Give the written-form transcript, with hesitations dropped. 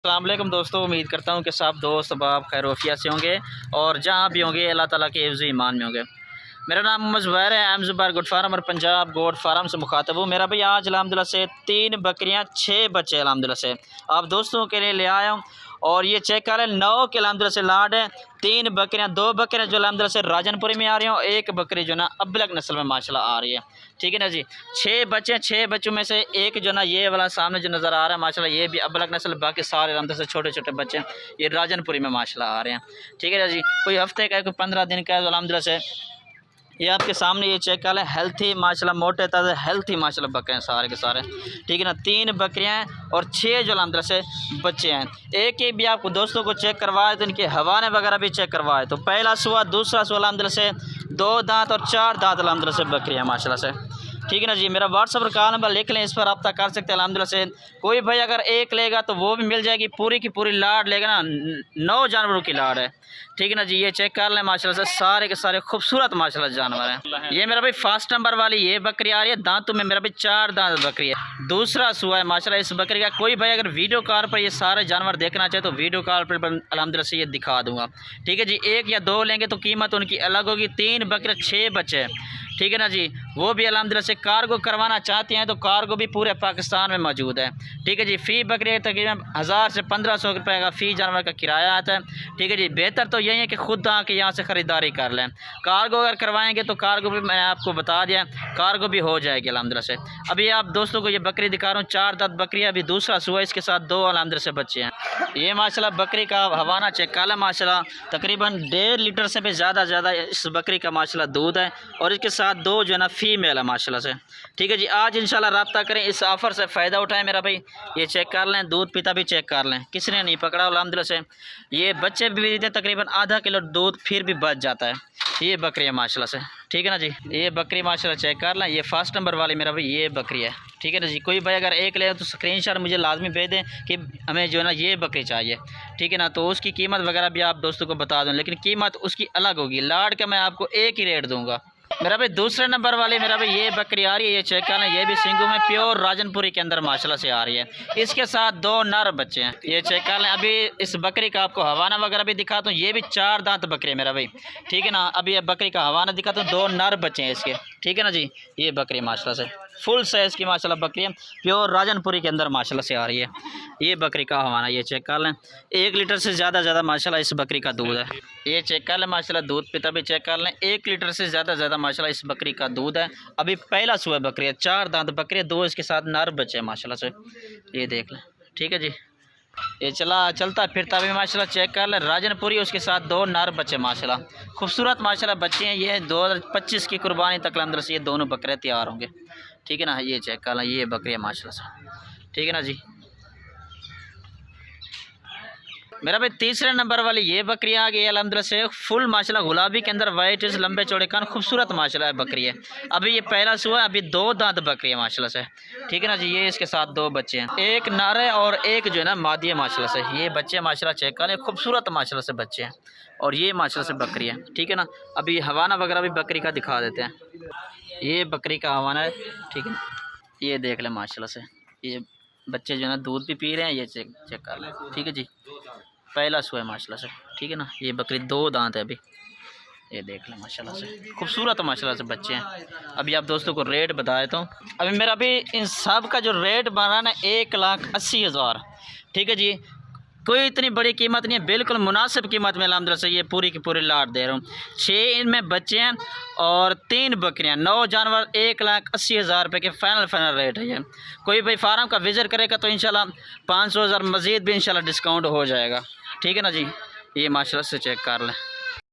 अस्सलाम वालेकुम दोस्तों, उम्मीद करता हूँ कि सब दोस्त बाब खैर वफिया से होंगे और जहाँ भी होंगे अल्लाह ताला के हिफ्ज़ ईमान में होंगे। मेरा नाम मोहम्मद ज़ुबैर है। एम ज़ुबैर गुड फार्म और पंजाब गोड फार्म से मुखातब हूँ। मेरा भाई आज अल्हम्दुलिल्लाह से 3 बकरियाँ 6 बच्चे अल्हम्दुलिल्लाह से आप दोस्तों के लिए ले आया हूँ। और ये चेक कर लें 9 के अल्हम्दुलिल्लाह से लाड है। 3 बकरियाँ 2 बकरियाँ जो अल्हम्दुलिल्लाह से राजनपुरी में आ रही हैं और 1 बकरी जो ना अबलग नस्ल में माशाल्लाह आ रही है। ठीक है ना जी। 6 बच्चे, 6 बच्चों में से एक जो ना ये वाला सामने जो नज़र आ रहा है माशाल्लाह ये भी अबलग नस्ल, बाकी सारे अल्हम्दुलिल्लाह से छोटे छोटे बच्चे ये राजनपुरी में माशाल्लाह आ रहे हैं। ठीक है ना जी। कोई हफ्ते का है, कोई 15 दिन का है। अल्हम्दुलिल्लाह से ये आपके सामने ये चेक कर लें, हेल्थी माशाल्लाह, मोटे ताज़े हेल्थी माशाल्लाह बकरे हैं सारे के सारे। ठीक है ना। 3 बकरियां हैं और 6 जो अल्हम्दुलिल्लाह से बच्चे हैं। एक एक भी आपको दोस्तों को चेक करवाए तो इनके हवाने वगैरह भी चेक करवाए तो पहला सुआ, दूसरा सुआ अल्हम्दुलिल्लाह से 2 दांत और 4 दांत अल्हम्दुलिल्लाह से बकरियाँ माशाल्लाह से। ठीक है ना जी। मेरा व्हाट्सअप पर कॉल नंबर लिख लें, इस पर रब्ता कर सकते हैं अल्हम्दुलिल्लाह से। कोई भाई अगर एक लेगा तो वो भी मिल जाएगी, पूरी की पूरी लाड लेगा ना, 9 जानवरों की लाड है। ठीक है ना जी। ये चेक कर लें माशाल्लाह से, सारे के सारे खूबसूरत माशाल्लाह जानवर हैं। ये मेरा भाई फर्स्ट नंबर वाली ये बकरी आ रही है, दांतों में मेरा भाई 4 दांत बकरी है। दूसरा सुआ है माशाल्लाह इस बकरी का। कोई भाई अगर वीडियो कॉल पर ये सारे जानवर देखना चाहे तो वीडियो कॉल पर अल्हम्दुलिल्लाह से ये दिखा दूंगा। ठीक है जी। 1 या 2 लेंगे तो कीमत उनकी अलग होगी। 3 बकरे 6 बच्चे, ठीक है ना जी। वो भी अल्हम्दुलिल्लाह से कार्गो करवाना चाहते हैं तो कार्गो भी पूरे पाकिस्तान में मौजूद है। ठीक है जी। फ़ी बकरी तकरीबन 1000 से 1500 रुपये का फ़ी जानवर का किराया आता है। ठीक है जी। बेहतर तो यही है कि खुद आके यहाँ से ख़रीदारी कर लें। कार्गो अगर करवाएंगे तो कार्गो भी मैंने आपको बता दिया, कार्गो भी हो जाएगी अल्हम्दुलिल्लाह से। अभी आप दोस्तों को ये बकरी दिखा रहा हूँ, 4 दांत बकरी है। अभी दूसरा सुआ, इसके साथ 2 अल्हम्दुलिल्लाह से बच्चे हैं। ये माशाल्लाह बकरी का हवाना चेक काला माशाल्लाह तकरीबन 1.5 लीटर से भी ज़्यादा इस बकरी का माशाल्लाह दूध है और इसके साथ 2 जो है ना फीमेल है माशाल्लाह से। ठीक है जी। आज इंशाल्लाह रब्ता करें, इस ऑफ़र से फ़ायदा उठाएं मेरा भाई। ये चेक कर लें, दूध पीता भी चेक कर लें, किसी ने नहीं पकड़ा अल्हम्दुलिल्लाह से। ये बच्चे भी देते तकरीबन आधा किलो दूध, फिर भी बच जाता है। ये बकरी है माशाल्लाह से। ठीक है ना जी। ये बकरी माशाल्लाह चेक कर लें, ये फर्स्ट नंबर वाली मेरा भाई ये बकरी है। ठीक है ना जी। कोई भाई अगर एक ले तो स्क्रीनशॉट मुझे लाजमी भेज दें कि हमें जो है ना ये बकरी चाहिए। ठीक है ना। तो उसकी कीमत वगैरह भी आप दोस्तों को बता दूँ, लेकिन कीमत उसकी अलग होगी। लाड का मैं आपको एक ही रेट दूँगा। मेरा भाई दूसरे नंबर वाले मेरा भाई ये बकरी आ रही है, ये चेक कर लें, ये भी सिंगू में प्योर राजनपुरी के अंदर माशाल्लाह से आ रही है। इसके साथ 2 नर बच्चे हैं। ये चेक कर लें। अभी इस बकरी का आपको हवाना वगैरह भी दिखाता हूँ। ये भी 4 दांत बकरी है मेरा भाई। ठीक है ना। अभी ये बकरी का हवाना दिखाता हूँ, 2 नर बच्चे हैं इसके। ठीक है ना जी। ये बकरी माशाल्लाह से फुल साइज़ की माशाल्लाह बकरी है, प्योर राजनपुरी के अंदर माशाल्लाह से आ रही है। ये बकरी का हवाना ये चेक कर लें, 1 लीटर से ज़्यादा माशाल्लाह इस बकरी का दूध है। ये चेक कर लें माशाल्लाह, दूध पीता भी चेक कर लें, 1 लीटर से ज़्यादा माशाल्लाह इस बकरी का दूध है। अभी पहला सुबह बकरी है, 4 दांत बकरी है, 2 इसके साथ नर बच्चे हैं माशाल्लाह से। ये देख लें। ठीक है जी। ये चलता फिरता भी माशाल्लाह चेक कर लें, राजनपुरी, उसके साथ 2 नर बच्चे माशाल्लाह खूबसूरत माशाल्लाह बच्चे हैं। ये 2025 की कुर्बानी तक अंदर से ये दोनों बकरे तैयार होंगे। ठीक है ना। ये चेक कर लें, ये बकरी है माशाल्लाह से। ठीक है ना जी। मेरा भाई तीसरे नंबर वाली ये बकरी आ गई अल्हम्दुलिल्लाह से, फुल माशाल्लाह गुलाबी के अंदर वाइट लंबे चौड़े कान, खूबसूरत माशाल्लाह बकरी है। अभी ये पहला सुआ, अभी 2 दांत बकरी है माशाल्लाह से। ठीक है ना जी। ये इसके साथ 2 बच्चे हैं, एक नर है और एक जो है ना मादी है माशाल्लाह से। ये बच्चे माशाल्लाह चेक करें, खूबसूरत माशाल्लाह से बच्चे हैं और ये माशाल्लाह से बकरी है। ठीक है ना। अभी हवाना वगैरह भी बकरी का दिखा देते हैं। ये बकरी का हवाना है। ठीक है। ये देख लें माशाल्लाह से, ये बच्चे जो है ना दूध भी पी रहे हैं। ये चेक कर लें। ठीक है जी। पहला सुआ है माशाल्लाह से। ठीक है ना। ये बकरी 2 दांत है अभी। ये देख लें माशाल्लाह से, खूबसूरत माशाल्लाह से बच्चे हैं। अभी आप दोस्तों को रेट बता देता हूँ। अभी मेरा भी इन सब का जो रेट बना ना 1,80,000। ठीक है जी। कोई इतनी बड़ी कीमत नहीं है, बिल्कुल मुनासिब कीमत में अल्हम्दुलिल्लाह से ये पूरी की पूरी लाट दे रहा हूँ। 6 इनमें बच्चे हैं और 3 बकरियाँ, 9 जानवर, 1,80,000 रुपये के फाइनल रेट है ये। कोई भाई फार्म का विज़िट करेगा तो इंशाल्लाह 500,000 मज़ीद भी इंशाल्लाह डिस्काउंट हो जाएगा। ठीक है ना जी। ये माशाल्लाह से चेक कर लें।